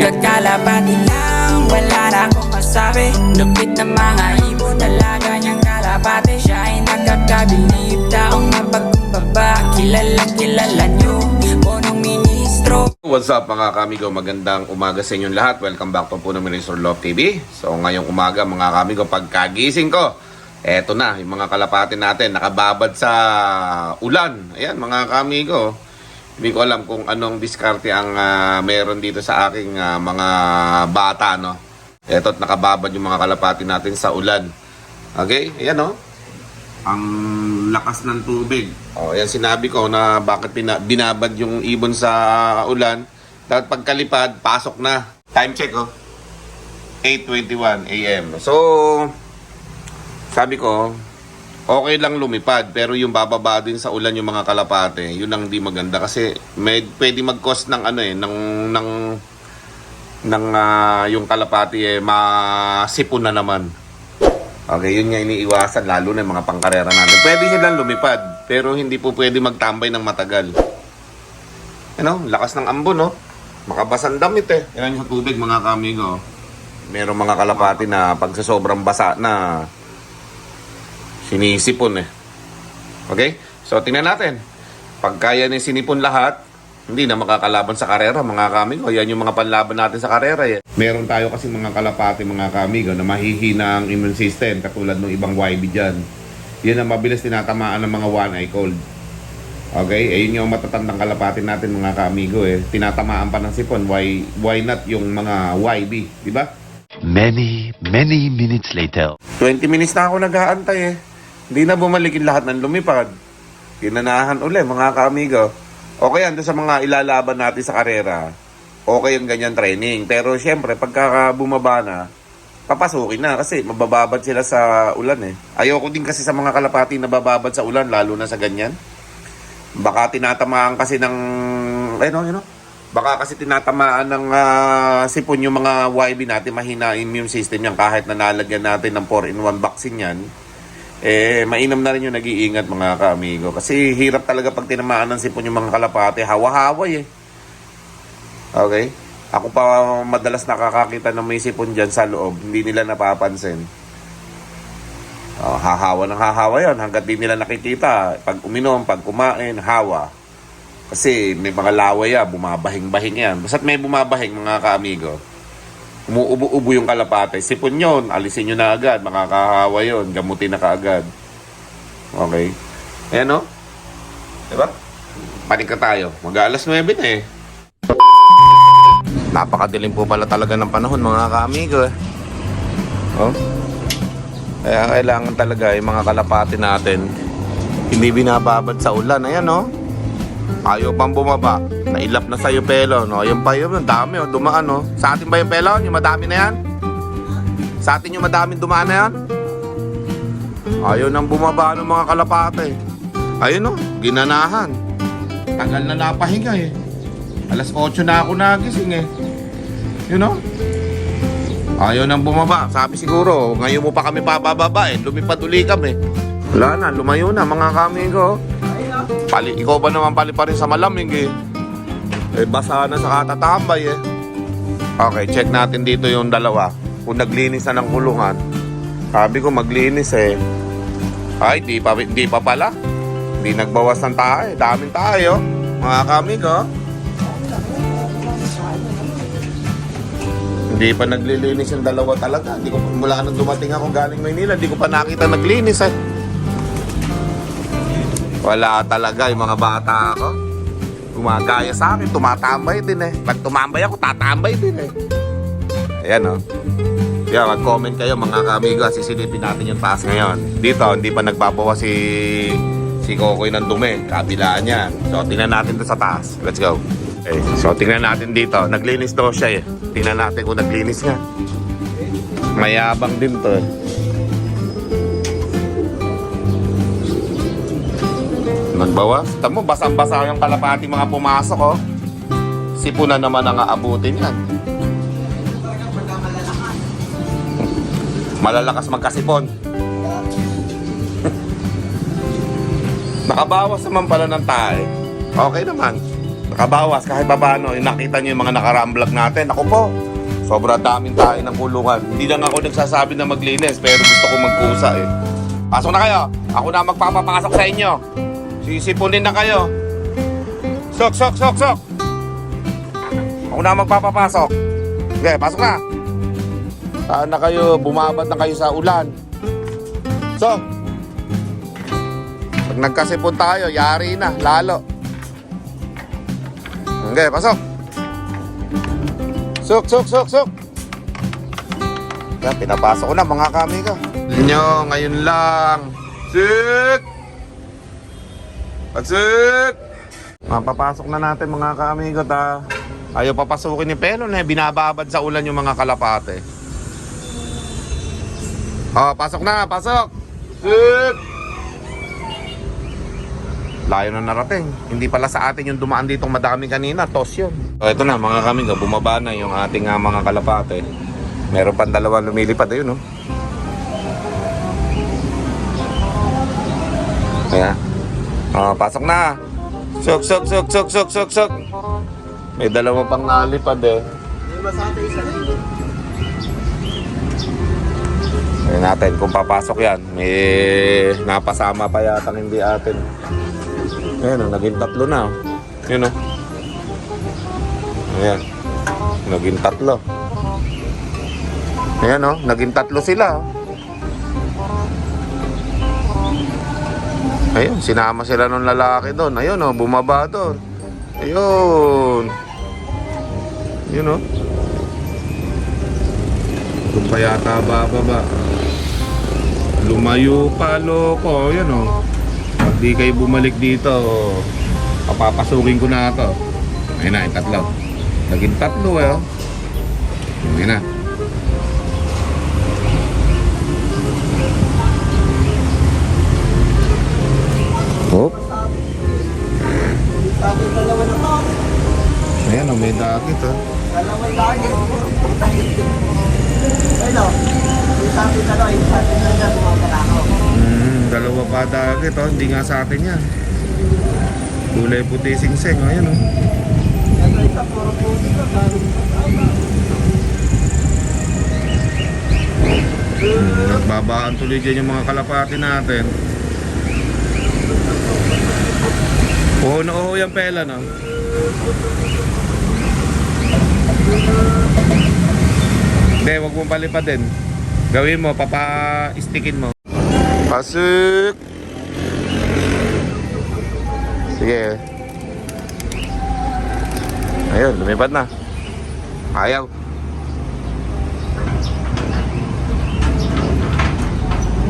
Kakalapati lang, wala na akong masabi. Lupit na mga ibon, dalaga niyang kalapati. Siya ay nakakabilib, taong mapagkumbaba. Kilala niyo, punong ministro. What's up mga kamigo, magandang umaga sa inyong lahat. Welcome back to Puno Ministro Love TV. So ngayong umaga mga kamigo, pagkagising ko, eto na, yung mga kalapati natin nakababad sa ulan. Ayan mga kamigo, hindi ko alam kung anong diskarte ang meron dito sa aking mga bata, no. Eto't nakababad yung mga kalapati natin sa ulan. Okay, ayan, no. Ang lakas ng tubig. O, ayan sinabi ko na bakit binabad yung ibon sa ulan. Dapat pagkalipad, pasok na. Time check, 8:21 AM. So, sabi ko, okay lang lumipad, pero yung bababa din sa ulan yung mga kalapate, yun ang di maganda kasi pwede mag-cause ng yung kalapate masipon na naman. Okay, yun nga iniiwasan lalo na yung mga pangkarera natin. Pwede silang lumipad, pero hindi po pwede magtambay ng matagal. Lakas ng ambon, no? Makabasang damit Yan yung tubig mga kamigo. Merong mga kalapate na pag sa sobrang basa na sinisipon Okay? So, tingnan natin. Pag kaya ni sinipon lahat, hindi na makakalaban sa karera, mga kamigo. Yan yung mga panlaban natin sa karera, Meron tayo kasi mga kalapati, mga kamigo, na mahihina ang immune system, katulad ng ibang YB dyan. Yan ang mabilis tinatamaan ng mga one-eye cold. Okay? Ayun yung matatandang kalapati natin, mga kamigo, Tinatamaan pa ng sipon. Why not yung mga YB? Diba? Many minutes later. 20 minutes na ako nag-aantay Hindi na bumalik yung lahat ng lumipad. Ginanahan uli, mga kaamigo. Okay yan, doon sa mga ilalaban natin sa karera, okay yung ganyan training. Pero syempre, pagka bumaba na, papasukin na kasi mabababad sila sa ulan Ayoko din kasi sa mga kalapati na bababad sa ulan, lalo na sa ganyan. Baka tinatamaan kasi ng, baka kasi tinatamaan ng sipon yung mga YB natin, mahina immune system yan kahit na nalagyan natin ng 4-in-1 vaccine yan. Mainam na rin yung nag-iingat mga kaamigo. Kasi hirap talaga pag tinamaan ng sipon yung mga kalapate. Hawa-haway Okay? Ako pa madalas nakakakita ng may sipon dyan sa loob. Hindi nila napapansin. Hahawa ng hahawa yan. Hanggat di nila nakikita. Pag uminom, pag kumain, hawa. Kasi may mga laway bumabahing-bahing yan. Basta't may bumabahing mga kaamigo, umuubo-ubo yung kalapate. Sipon yun, alisin nyo na agad. Makakahawa yun, gamutin na kaagad. Okay? Ayan Diba? Panik ka tayo. Mag-aalas 9 na Napakadilim po pala talaga ng panahon mga kaamigo Kaya kailangan talaga yung mga kalapate natin hindi binababad sa ulan. Ayan ayaw pang bumaba. Nailap na sa'yo pelo, Ayun pa yun, ang dami, dumaan, Sa atin ba yung pelo? Yung madami na yan? Sa atin yung madaming dumaan na yan? Ayaw nang bumaba ng mga kalapate. Ayun, ginanahan. Tagal na napahinga, Alas 8 na ako nagising, Ayaw nang bumaba. Sabi siguro, ngayon mo pa kami papababa, Lumipad uli kami. Wala na, lumayo na, mga kamigo. Ikaw ba naman pali pa rin sa malamig, basa na sa katatambay, Okay, check natin dito yung dalawa. Kung naglinis na ng kulungan. Sabi ko maglinis, Ay, di pa pala. Hindi nagbawas ng tae. Daming tayo, mga kamigo. Hindi pa naglilinis yung dalawa talaga. Hindi ko, mula nang dumating ako galing Maynila, hindi ko pa nakita naglinis, Wala talaga yung mga bata ako. Gumagaya sa akin, tumatambay din Pag tumambay ako, tatambay din Ayan Kaya mag-comment kayo mga kamigo. Sisilipin natin yung taas ngayon. Dito, hindi pa nagbabawa si Kokoy ng dumi. Kabilaan yan. So, tingnan natin to sa taas. Let's go. Okay. So, tingnan natin dito. Naglinis daw siya Tingnan natin kung naglinis nga. Mayabang din to Nagbawas. Tamo, basang-basa yung kalapati mga pumasok, Sipon na naman ang aabutin yan. Malalakas magkasipon. Nakabawas naman pala ng tae. Okay naman. nakabawas kahit pa paano. Nakita nyo yung mga nakaraang vlog natin. Ako po, sobra daming tayo ng kulungan. Hindi lang ako nagsasabi na maglinis, pero gusto ko magkusa eh. Pasok na kayo. Ako na magpapapasok sa inyo. Sisipunin na kayo. Sok, sok, sok, sok. Ako na magpapapasok. Okay, pasok na. Saan na kayo? Bumabad na kayo sa ulan. So, pag nagkasipon tayo, yari na, lalo. Okay, pasok. Sok, sok, sok, sok. Yan, pinapasok ko na mga kamigo. Nyo, ngayon lang. Sik! Patsik! Mapapasok na natin mga kamigo ta. Ayaw papasukin ni Pelo na binababad sa ulan yung mga kalapate. Oh, pasok na, pasok! Sik! Layo na narating. Hindi pala sa atin yung dumaan ditong madami kanina. Tos yun. So, ito na mga kamigo. Bumaba na yung ating mga kalapate. Meron pang dalawang lumilipad. Ayun, no? Ayan. Oh, pasok na. Sok, sok, sok, sok, sok, sok, sok. May dalawa pang nalipad eh. Ayun natin kung papasok yan. May napasama pa yata hindi atin. Ayan o, naging tatlo na. Yun o. Ayan. Naging tatlo. Ayan o, naging tatlo sila. Ayun, sinama sila nung lalaki doon. Ayun o, bumaba doon. Ayun. Yun o. Doon pa yata bababa. Lumayo pa, loko. Yun o. Pag di kayo bumalik dito, papapasukin ko na ito. Ayun na, yung tatlo. Naging tatlo eh. Ayun na. Hop. Ayan o, may dagit o. Dalawang dagit. Hello. Sabi dalawa, sabi na dyan mga kalakaw. Dalawa pa dagit o, hindi nga sa atin yan. Kulay puti sing-sing o, ayan o. Ito isa, puro puti ka. Nagbabaan tuloy dyan yung mga kalapati natin. Oo na oo yung pela no. Hindi, wag mong palipadin. Gawin mo, papa-stickin mo. Pasok! Sige. Ayun, lumipad na. Ayaw.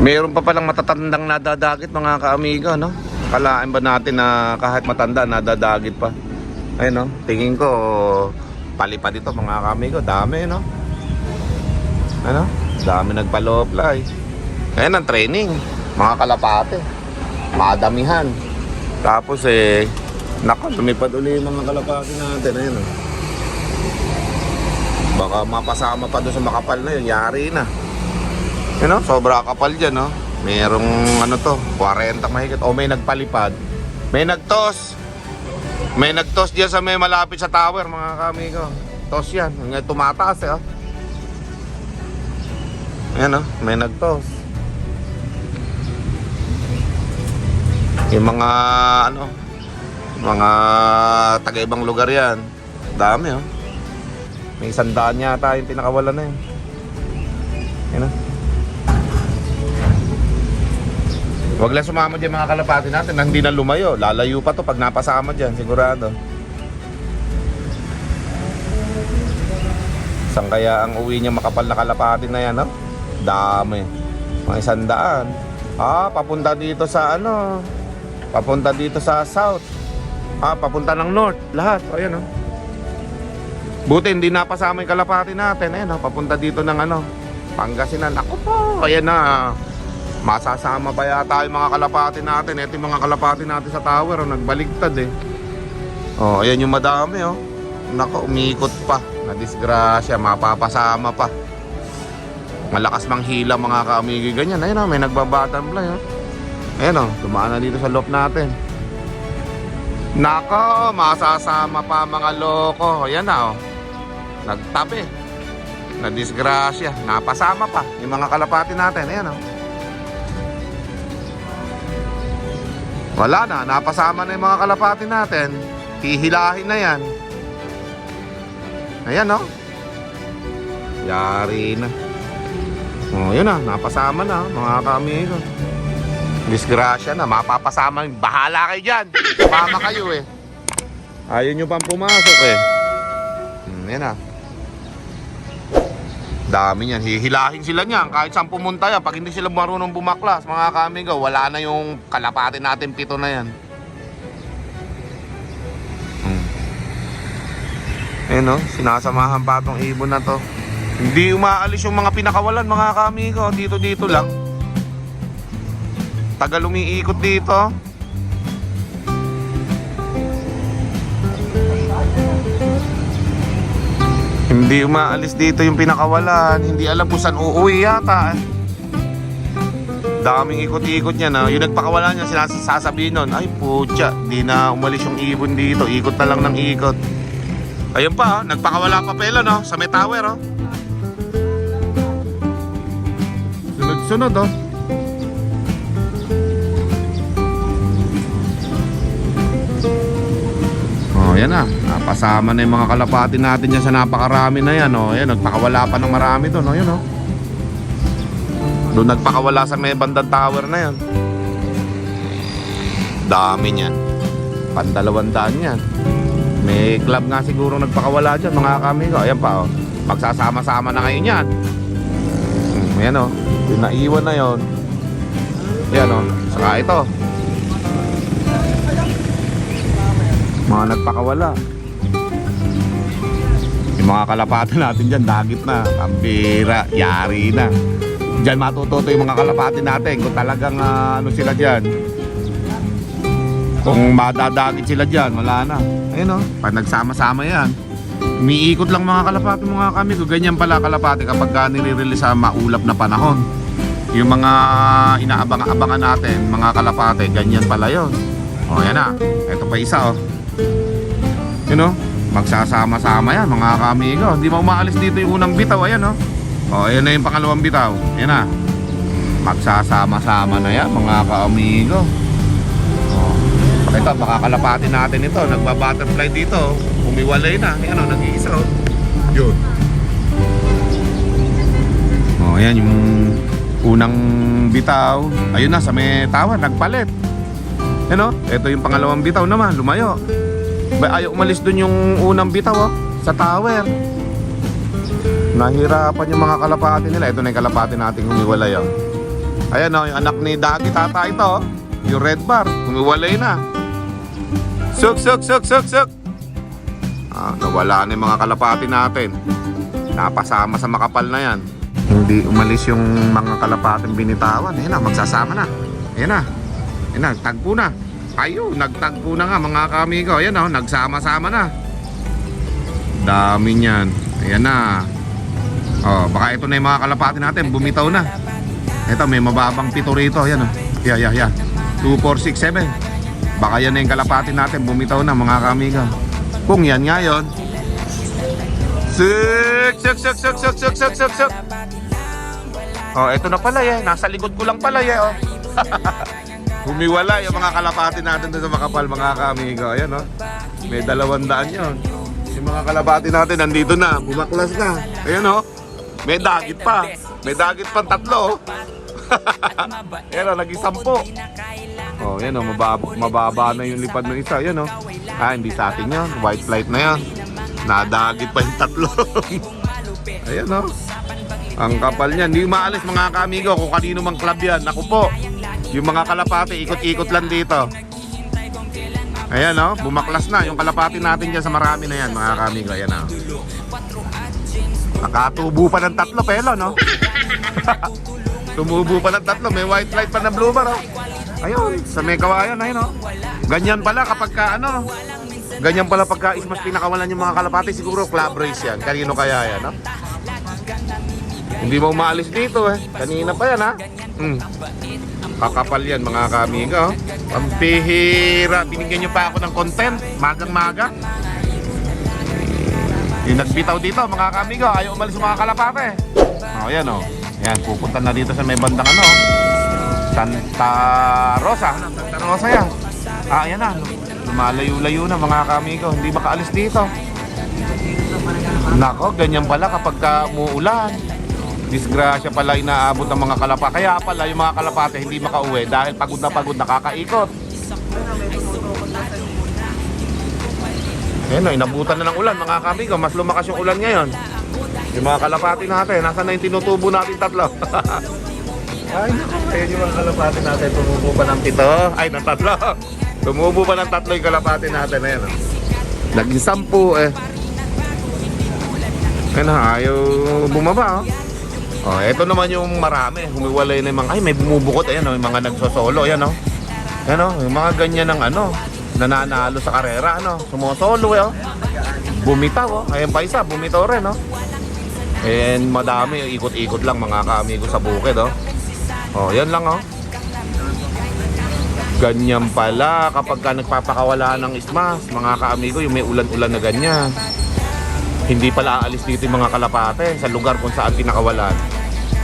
Meron pa palang matatandang nadadagit mga ka-amigo, no? Kalaan ba natin na kahit matanda nadadagit pa? Ayun, no? Tingin ko palipad ito mga ka-amigo. Dami, no? Ano? Dami nagpa-low-fly. Ayan ang training. Mga kalapate. Madamihan. Tapos nako, lumipad uli yung mga kalapate natin. Ayun, no? Baka mapasama pa doon sa makapal na yun. Yari na. You know, sobra kapal dyan, no? Merong ano to, 40 mahigit. O may nagpalipad. May nagtos. May nagtos dyan sa may malapit sa tower, mga kamigo. Tos yan. Tumataas eh, oh. Ayan, oh. May nagtos. Yung mga ano, mga taga-ibang lugar yan. Dami, oh. May 100 yata yung pinakawalan na yun. Ayan, oh. Huwag lang sumama dyan mga kalapati natin na hindi na lumayo. Lalayo pa to pag napasama dyan, sigurado. Saan kaya ang uwi niya makapal na kalapati na yan, no? Dami. Mga 100. Papunta dito sa ano? Papunta dito sa south. Papunta ng north. Lahat. O, yan, no? Buti hindi napasama yung kalapati natin. Ayan, no? Papunta dito ng ano? Pangasinan. Ako po. Ayan na. Masasama pa yata yung mga kalapati natin. Ito yung mga kalapati natin sa tower, nagbaligtad eh. Ayan yung madami, oh. Nako, umiikot pa. Nadisgrasya, mapapasama pa. Malakas manghila mga kaamigi ganyan. Ayun, oh, may nagbabatamblay, oh. Ayan, oh, dumaan na dito sa loob natin. Nako, masasama pa mga loko. Ayan na oh. Nagtabi. Nadisgrasya. Napasama pa yung mga kalapati natin. Ayan oh. Wala na, napasama na yung mga kalapati natin. Hihilahin na yan. Ayan oh. Yari na. Oh, yun na, napasama na mga kaamigo. Disgrasya na, mapapasama. Bahala kayo dyan. Sumama kayo eh. Ayaw nyo pang pumasok eh. Yan na. Dami niyan. Hihilahin sila niyan. Kahit saan pumunta yan. Pag hindi sila marunong bumaklas, mga kamigo, wala na yung kalapati natin 7 na yan. Ayun o, sinasamahan pa itong ibon na to. Hindi umaalis yung mga pinakawalan, mga kamigo. Dito lang. Tagal umiikot dito. Hindi umaalis dito yung pinakawalan. Hindi alam kung saan uuwi yata. Daming ikot-ikot niya na. Yung nagpakawalan niya, sasabihin nun, ay putya, di na umalis yung ibon dito. Ikot na lang ng ikot. Ayun pa, nagpakawala pa pela no, sa may tower oh. Sunod-sunod oh. Oh, yan na. Napasama na yung mga kalapati natin dyan sa napakarami na yan. Oh, yan, nagpakawala pa ng marami doon. Oh, yun, oh. Doon nagpakawala sa may bandang tower na yan. Dami niyan. 200 yan. May club nga siguro nagpakawala dyan, mga kamigo. Ayan pa, oh. Magsasama-sama na ngayon yan. Ayan, oh. Yung naiwan na yon. Ayan, oh. Saka ito. Mga nagpakawala. Yung mga kalapati natin dyan, dagit na. Pambira, yari na. Dyan matututo yung mga kalapati natin. Kung talagang ano sila dyan. Kung madadagit sila dyan, wala na. Ayun o, pag nagsama-sama yan. Umiikot lang mga kalapati mga kami. Kung ganyan pala kalapati kapag nire-release sa maulap na panahon. Yung mga inaabang-abangan natin, mga kalapati, ganyan pala yon. O yan na, ito pa isa o. You know, magsasama-sama yan mga kaamigo. Hindi mo umaalis dito yung unang bitaw. Ayan o. O, ayan na yung pangalawang bitaw. Ayan na. Magsasama-sama na yan mga kaamigo. O, ito, makakalapati natin ito. Nagba-butterfly dito. Umiwalay na. Ayan o, nag-iisa o. Yun. O, ayan yung unang bitaw. Ayun na, sa may tower, nagpalit. Ayan o, ito yung pangalawang bitaw naman. Lumayo. Ayaw umalis dun yung unang bitaw oh, sa tower. Nahirapan yung mga kalapati nila. Ito na yung kalapati nating humiwalay oh. Ayan oh, yung anak ni Dagi tata ito oh. Yung red bar, humiwalay na. Suk. Nawala na yung mga kalapati natin. Napasama sa makapal na yan. Hindi umalis yung mga kalapating binitawan. Ayan na, magsasama na. Ayan na, tagpo na. Ayun, nagtagpo na nga mga kamigo. Ayan o, nagsama-sama na. Dami niyan. Ayan na. O, baka ito na yung mga kalapati natin. Bumitaw na. Ito, may mababang pito rito. Ayan o. Yeah. 2, 4, 6, 7. Baka yan na yung kalapati natin. Bumitaw na mga kamigo. Kung yan nga yun. Suk. O, ito na pala eh. Nasa likod ko lang pala eh. O. Humiwala yung mga kalapati natin doon sa makapal mga kamigo. Ayan o. May 200 yun. Yung mga kalapati natin nandito na. Bumaklas na. Ayan o. May dagit pa. May dagit pang 3 o. Ayan o. Nag-10. O ayan o. Mababa na yung lipad ng isa. Ayan o. Hindi sa atin yun. White flight na yan. Nadagit pa yung 3. Ayan o. Ang kapal niyan. Hindi maalis mga kamigo kung kanino mang club yan. Naku po. Yung mga kalapati, ikot-ikot lang dito. Ayan o, bumaklas na. Yung kalapati natin dyan sa marami na yan, mga kamigo. Ayan o. Nakatubo pa ng 3 pelo, no? Tumubo pa ng 3. May white light pa na blue bar, o. Ayun, sa may kawayan, ayun o. Ganyan pala kapag ka, ano, ganyan pala pagka ismas pinakawalan yung mga kalapati. Siguro club race yan. Kanino kaya yan, no? Hindi mo umaalis dito, eh. Kanina pa yan, ha? Kakapal yan mga kamigo. Ang bihira. Binigyan nyo pa ako ng content. Magang-maga. Yung nagbitaw dito mga kamigo. Ayaw umalis yung mga kalapate. O yan o. Yan, pupunta na dito sa may bandang ano. Santa Rosa. Santa Rosa yan. Yan na. Lumalayo-layo na mga kamigo. Hindi makaalis dito. Nako, ganyan pala kapag umuulan. Disgrasya pala inaabot ng mga kalapate. Kaya pala yung mga kalapate hindi makauwi dahil pagod na kakaiikot. Ayun, inabutan na ng ulan mga kamigo. Mas lumakas yung ulan ngayon. Yung mga kalapate natin, nasaan na yung tinutubo natin tatlo? Ay, ayun yung mga kalapate natin. Tumubo pa ng pito. Ay, ng tatlo. Tumubo pa ng tatlo yung kalapate natin. Ayun, naging 10 eh. Ayun na, ayaw bumaba eto naman yung marami. Humiwalay na yung mga, ay may bumubukot. Ayan yung mga nagsosolo. Ayan yung mga ganyan ng nananalo sa karera. Sumosolo bumitaw. Ayan pa isa, bumitaw rin and madami, ikot-ikot lang mga kaamigo sa bukid yan lang Ganyan pala kapag ka nagpapakawala ng ismas mga kaamigo, yung may ulan-ulan na ganyan. Hindi pala aalis dito yung mga kalapate sa lugar kung saan pinakawalan.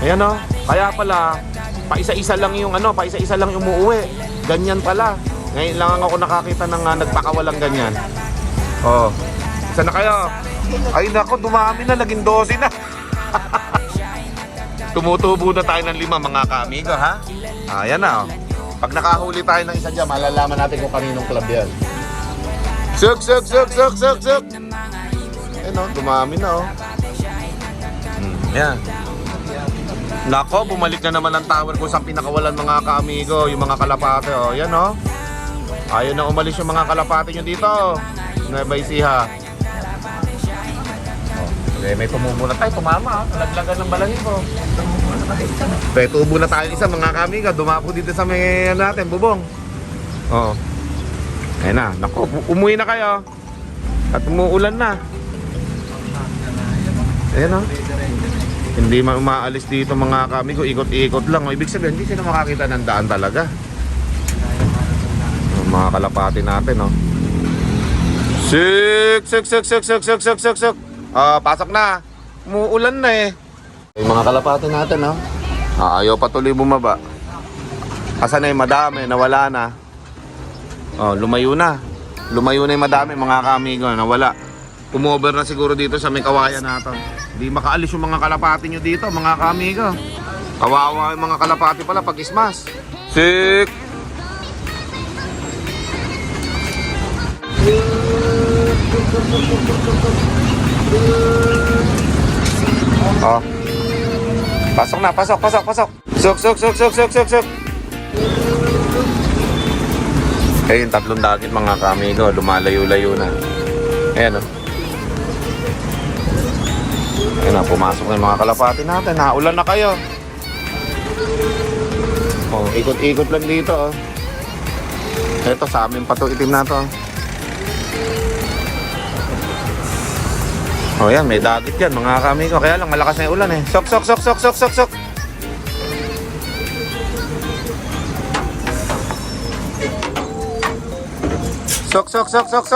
Ayan kaya pala paisa-isa lang yung paisa-isa lang yung umuwi. Ganyan pala. Ngayon lang ako nakakita ng nagpakawalang ganyan. Isa na kayo. Ay nako, dumami na, naging 12 na. Tumutubo na tayo ng 5 mga kaamigo ha. Ayan na Pag nakahuli tayo ng isa dyan, malalaman natin kung kaninong club yan. Suk! Dumami na Yan. Nako, bumalik na naman ang tower kung saan pinakawalan mga kaamigo, yung mga kalapate yan ayaw na umalis yung mga kalapate nyo dito. Nueva Ecija. May tumubo na tayo, tumama laglagan ng balahibo. Tubo na tayo isa mga kaamigo, dumapo dito sa may natin, bubong. Ayun na, nako, umuwi na kayo. At umuulan na. Ayan hindi umaalis dito mga kamigo, ikot-ikot lang ibig sabihin, hindi sila makakita ng daan talaga. Mga kalapati natin Sik! Pasok na. Umuulan na yung mga kalapati natin ayaw patuloy bumaba. Asan na yung madami, nawala na. Lumayo na yung madami mga kamigo, nawala. Umover na siguro dito sa may kawayan natin. Hindi makaalis yung mga kalapati nyo dito, mga kamigo. Kawawa yung mga kalapati pala pag ismas. Sik! Pasok na, pasok. Suk! Ayun, 3 dagit mga kamigo, lumalayo-layo na. Ayan Ayun na, pumasok na yung mga kalapati natin. Naulan na kayo. Ikot-ikot lang dito Ito sa amin pa to, itim na to. Yan, may dagit yan mga kamigo. Kaya lang malakas na yung ulan Sok!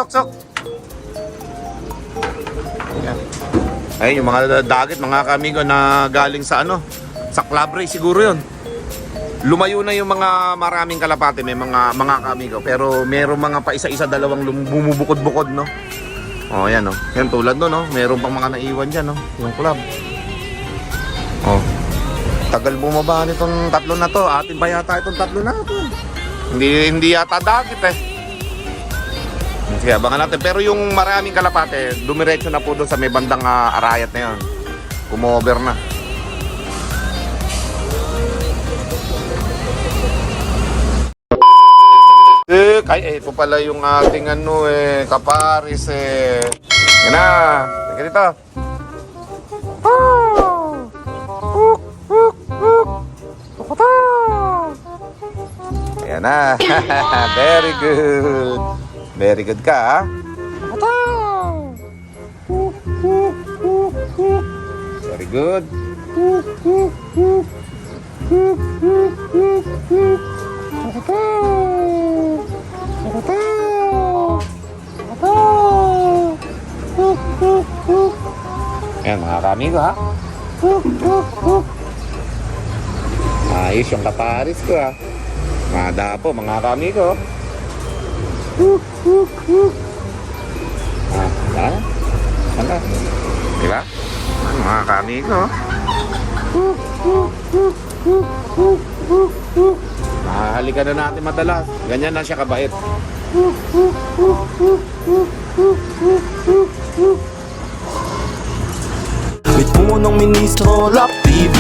Sok! Ayan. Ayun, yung mga dagit mga kamigo na galing sa sa club race siguro yun. Lumayo na yung mga maraming kalapate, may mga kamigo. Pero meron mga pa isa-isa, dalawang bumubukod-bukod yan yan tulad meron pang mga naiwan dyan yung club. Tagal bumaba nitong 3 na to. Atin ba yata itong 3 na to? Hindi yata dagit Sige, abangan natin. Pero yung maraming kalapate, dumiretso na po doon sa may bandang Arayat na yun. Kumover na. Ay, ito pala yung ating kaparis Yan na. Teka dito. Ayan na. Very good. Very good ka Very good. Ayan mga kamigo ha. Ayos yung kaparis ko ha. Mga po mga kamigo. Yan. Ano? Diba? Mga kamigo. Mahalikan na natin madalas. Ganyan na siya kabait. May punong ministro, Lap TV.